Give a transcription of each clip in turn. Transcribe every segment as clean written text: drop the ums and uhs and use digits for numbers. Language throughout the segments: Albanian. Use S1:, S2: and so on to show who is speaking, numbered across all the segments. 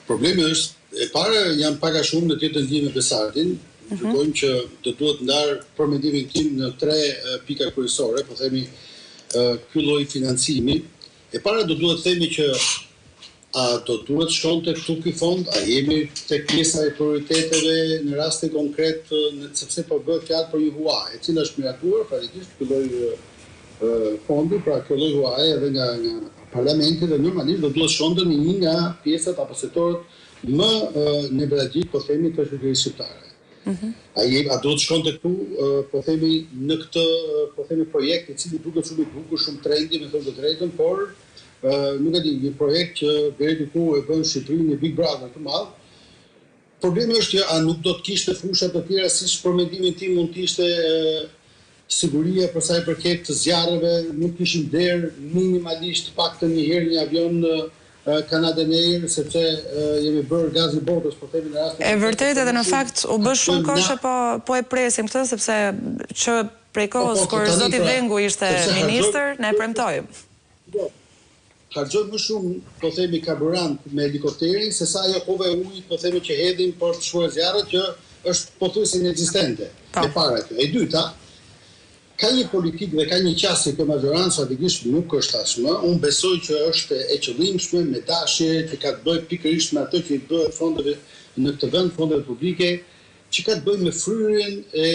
S1: Problemi është, e para janë pak a shumë në tjetër lidhje me Besardin. Gjykojmë që të duhet ndarë për mendimin tim në 3 pika kryesore, po themi ky lloj financimi. E para do duhet themi që a do duhet shkonte këtu ky fond, a jemi tek pjesa e prioriteteve në rastin konkret, sepse po bëhet fjalë për një huaj, e cila është miratuar praktikisht ky lloj fondi, pra ky lloj huaj edhe nga parlamenti dhe normalisht do duhet shkonte në një nga pjesat apo sektorët më nevralgjik, po themi, të shoqërisë shqiptare. A do të shkonte këtu, po themi, në këtë, po themi, projekt i cili duket shumë i bukur, shumë trendi, me thënë të drejtën, por nuk e di, një projekt që deri diku e bën Shqipërinë një Big Brother të madh. Problemi është që a nuk do të kishte fusha të tjera, siç për mendimin tim mund të ishte siguria për sa i përket të zjarreve, nuk kishin der minimalisht paktën një herë një avion Canadian Air, sepse jemi bërë gazi botës, po themi në rastin.
S2: E vërtetë edhe në fakt u bë shumë kohë po e presim këtë, sepse që prej kohës kur zoti Vengu ishte ministër, ne premtojmë.
S1: Harxojmë më shumë, po themi, karburant me helikopterin, se sa ajo kove ujë, po themi, që hedhin për të shkuar zjarret, që është pothuajse inekzistente. E para kjo. E dyta, ka një politikë dhe ka një qasje kjo majorancë faktikisht nuk është tashmë. Unë besoj që është e qëllimshme me dashje që ka të bëjë pikërisht me ato që i bëhet fondeve në këtë vend, fondeve publike, që ka të bëjë me fryrjen e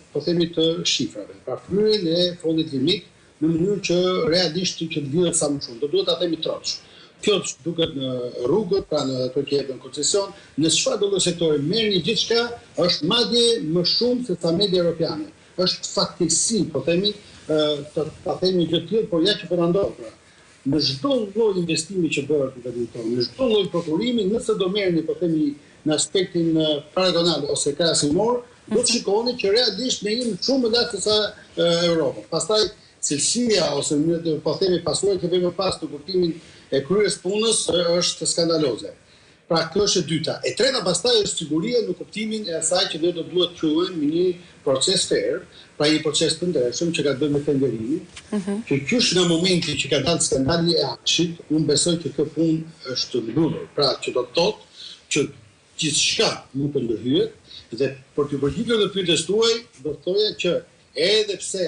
S1: po themi të shifrave, pra fryrjen e fondit limit në mënyrë që realisht që të vjedhet sa më shumë. Do duhet ta themi troç. Kjo duket në rrugët, pra në ato që jepën koncesion, në çfarë do lloj sektori merrni gjithçka, është madje më shumë se sa media europiane. Është fatkeqësi, po themi, ta themi gjë të tillë, por ja që po na ndodh. Në çdo lloj investimi që bëhet në vendin tonë, në çdo lloj prokurimi, nëse do merrni, po themi, në aspektin paragonal ose krahasimor, do të shikoni që realisht ne jemi shumë më lart se sa Europa. Pastaj cilësia ose po themi pasuria që vjen pas të kuptimin e kryes punës është skandaloze. Pra kjo është e dyta. E treta pastaj është siguria në kuptimin e asaj që ne do duhet të quajmë një proces fair, pra një proces të ndershëm që ka të bëjë me tenderimin, që qysh nga momenti që ka dalë skandali e Akshit, unë besoj që kjo punë është mbyllur. Pra që do të thotë që gjithçka nuk të ndërhyet dhe për të përgjigjur dhe pyetjes tuaj, do të thoja që edhe pse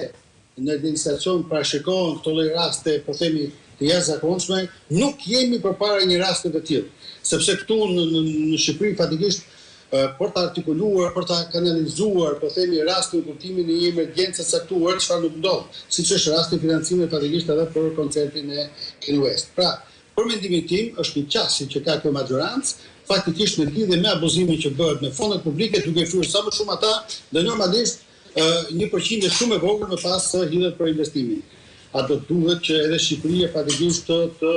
S1: në administracion parashikohen këto lloj raste, po themi, të jashtëzakonshme, nuk jemi përpara një rasti të tillë. Sepse këtu në Shqipëri fatikisht për të artikuluar, për të kanalizuar, po themi, rastin kuptimin e një emergjencë caktuar, çfarë nuk ndodh, siç është rasti financimit fatikisht edhe për koncertin e Kanye West. Pra, për mendimin tim, është një qasje që ka kjo majorancë, faktikisht në lidhje me abuzimin që bëhet me fondet publike, duke fryrë sa më shumë ata, dhe normalisht 1% shumë e vogël më pas hidhet për investimin. A do duhet që edhe Shqipëria fatikisht të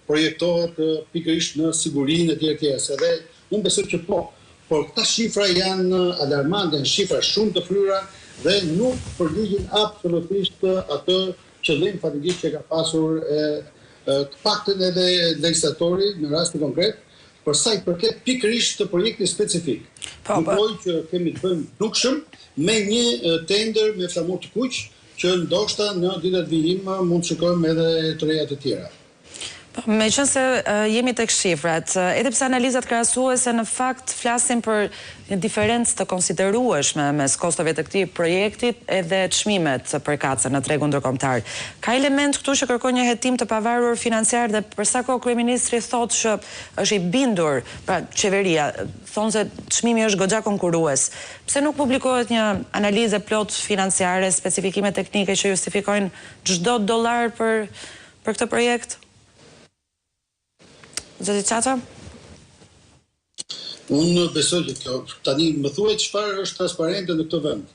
S1: projektohet pikërisht në sigurinë e tjera, edhe unë besoj që po, por këta shifra janë alarmante, janë shifra shumë të fryra dhe nuk përgjigjen absolutisht atë qëllim fatikisht që ka pasur të paktën edhe legjislatori në rastin konkret, për sa i përket pikërisht të projektit specifik. Dukoj që kemi të bëjmë dukshëm me një tender me flamur të kuq, që ndoshta në ditët vijim mund të shikojmë edhe të reja të tjera.
S2: Meqense jemi tek shifrat, edhe pse analizat krahasuese në fakt flasin për një diferencë të konsiderueshme mes kostove të këtij projekti edhe çmimet përkatëse në tregun ndërkombëtar. Ka element këtu që kërkon një hetim të pavarur financiar dhe për sa kohë kryeministri thotë që është i bindur, pra qeveria thonë se çmimi është goxha konkurrues. Pse nuk publikohet një analizë plot financiare, specifikime teknike që justifikojnë çdo dollar për këtë projekt? Zoti Çaça?
S1: Unë besoj që kjo, tani më thuaj çfarë është transparente në këtë vend.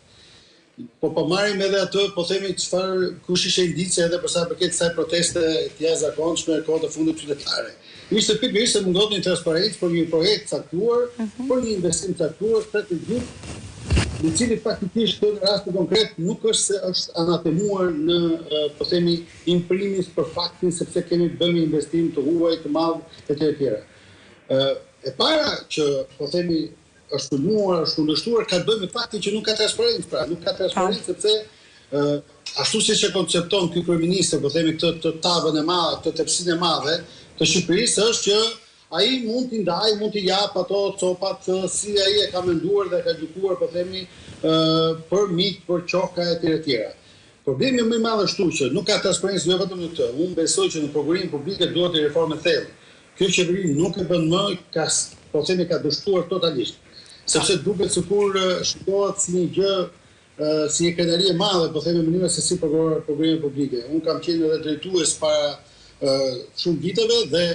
S1: Po marrim edhe atë, po themi çfarë kush ishte indice edhe për sa përket kësaj proteste të jashtëzakonshme në kohën e fundit qytetare. Ishte pikërisht se mungon një transparencë për një projekt caktuar, për një investim caktuar strategjik, në cili faktikisht në rastin konkret nuk është se është anatemuar në, po themi, imprimis për faktin sepse kemi bënë investim të huaj, të madh etj. E para që, po themi, është sulmuar, është kundërshtuar, ka të bëjë me faktin që nuk ka transparencë, pra nuk ka transparencë sepse ashtu siç e koncepton ky kryeminist, po themi këtë tavën e madhe, këtë tepsinë e madhe, të Shqipërisë është që ai mund t'i ndaj, mund t'i jap ato copat si ai e ka menduar dhe ka gjykuar, po themi, për mik, për qoka e tjera. Problemi më i madh është që nuk ka transparencë jo vetëm në këtë. Unë besoj që në programimin publik duhet të reformë thellë. Kjo qeveri nuk e bën më, po themi ka dështuar totalisht. Sepse duket sikur shikohet si një gjë, si një krenari e madhe, po themi në mënyrë se si programe publike. Unë kam qenë edhe drejtues para shumë viteve dhe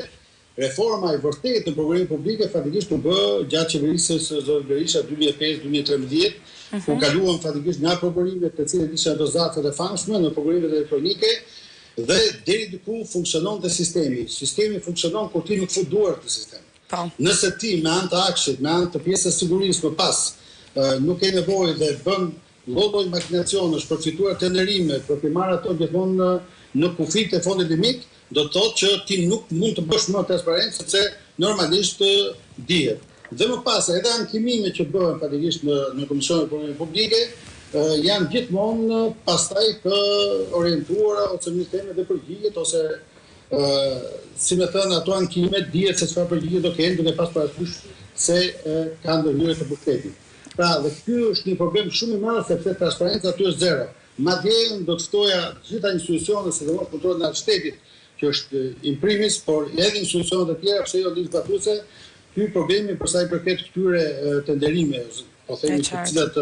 S1: reforma e vërtetë në programin publike fatikisht u bë gjatë qeverisë së Zoti Berisha 2005-2013, ku kaluam fatikisht nga programimet të cilat ishin ato zatat e famshme në programimet elektronike dhe deri diku funksiononte sistemi. Sistemi funksionon kur ti nuk fut duart në sistem. Nëse ti me anë të akshit, me anë të pjesës sigurisë më pas, nuk ke nevojë dhe bën lloj makinacionesh për fituar tenderime, për të marrë ato gjithmonë në kufit e fondit limit, do të thotë që ti nuk mund të bësh më transparent sepse normalisht dihet. Dhe më pas, edhe ankimimet që bëhen fatikisht në Komisionin e Programeve Publike janë gjithmonë pastaj të orientuara ose në teme dhe përgjigjet ose si me thënë ato ankimet dihet se çfarë përgjigje do kenë duke pas parasysh se kanë ndërhyrje të pushtetit. Pra, dhe ky është një problem shumë i madh sepse transparenca aty është zero. Madje do të ftoja gjitha institucionet, sidomos kontrollin e shtetit, që është imprimis, por edhe institucionet e tjera, pse jo legislatuse, ky problemi për sa i përket këtyre tenderime, po themi të cilat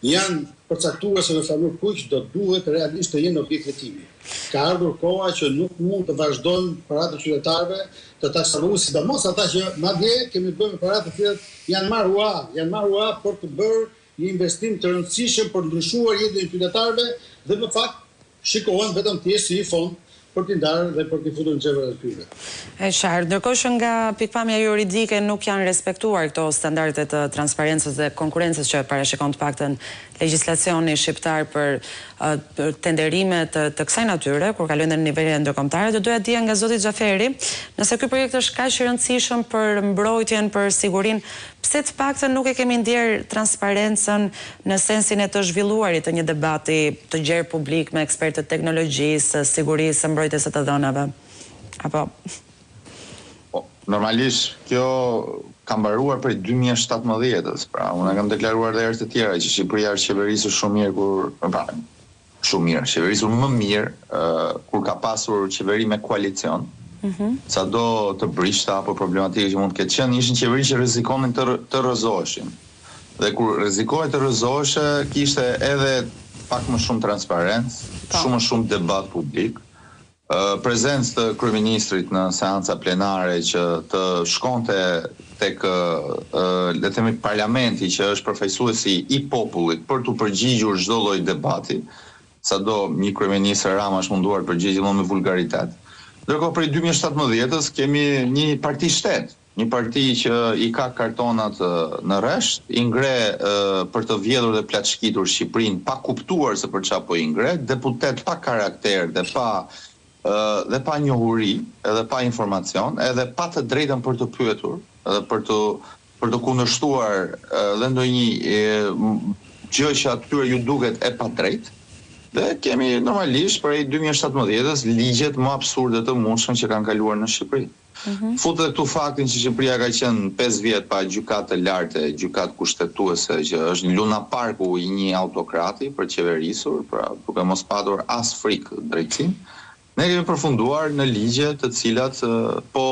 S1: janë përcaktuar në favor kuq, do duhet realisht të jenë objekt hetimi. Ka ardhur koha që nuk mund të vazhdojnë paratë qytetarëve të taksaruar, sidomos ata që madje kemi bërë paratë të cilat janë marrë ua për të bërë një investim të rëndësishëm për ndryshuar jetën e qytetarëve dhe në fakt shikohen vetëm thjesht si një fond për t'i ndarë dhe për t'i futur në xhepat e tyre.
S2: E qartë, ndërkohë që nga pikpamja juridike nuk janë respektuar këto standardet të transparencës dhe konkurrencës që parashikon të paktën legjislacioni shqiptar për tenderime të kësaj natyre, kur kalojnë në nivele ndërkombëtare, do doja dija nga zoti Xhaferi, nëse ky projekt është kaq i rëndësishëm për mbrojtjen, për sigurinë, pse të paktën nuk e kemi ndjer transparencën në sensin e të zhvilluarit të një debati të gjerë publik me ekspertët teknologjisë, sigurisë, mbrojtjes së të dhënave? Apo
S3: normalisht kjo ka mbaruar prej 2017-s, pra unë kam deklaruar dhe herë të tjera që Shqipëria është qeverisur shumë mirë shumë mirë, qeverisur më mirë kur ka pasur qeveri me koalicion. Sa do të brishta apo problematikë që mund të ketë qenë, ishin qeveri që rrezikonin të rrëzoheshin. Dhe kur rrezikohej të rrëzoheshe, kishte edhe pak më shumë transparencë, shumë më shumë debat publik, prezencë të kryeministrit në seanca plenare që të shkonte tek le të themi parlamenti që është përfaqësuesi i popullit për të përgjigjur çdo lloj debati, sado një kryeminist Rama është munduar të përgjigjë me vulgaritet. Ndërkohë prej 2017-s kemi një parti shtet, një parti që i ka kartonat në rresht, i ngre për të vjedhur dhe plaçkitur Shqipërinë pa kuptuar se për çfarë po i ngre, deputet pa karakter dhe pa njohuri, edhe pa informacion, edhe pa të drejtën për të pyetur, edhe për të kundërshtuar dhe ndonjë gjë që atyre ju duket e padrejtë. Dhe kemi normalisht prej 2017-s ligjet më absurde të mundshme që kanë kaluar në Shqipëri. Futet këtu faktin që Shqipëria ka qenë 5 vjet pa gjykatë të lartë, gjykatë kushtetuese, që është një luna parku i një autokrati për qeverisur, pra duke mos patur as frikë drejtësinë. Ne kemi përfunduar në ligje të cilat po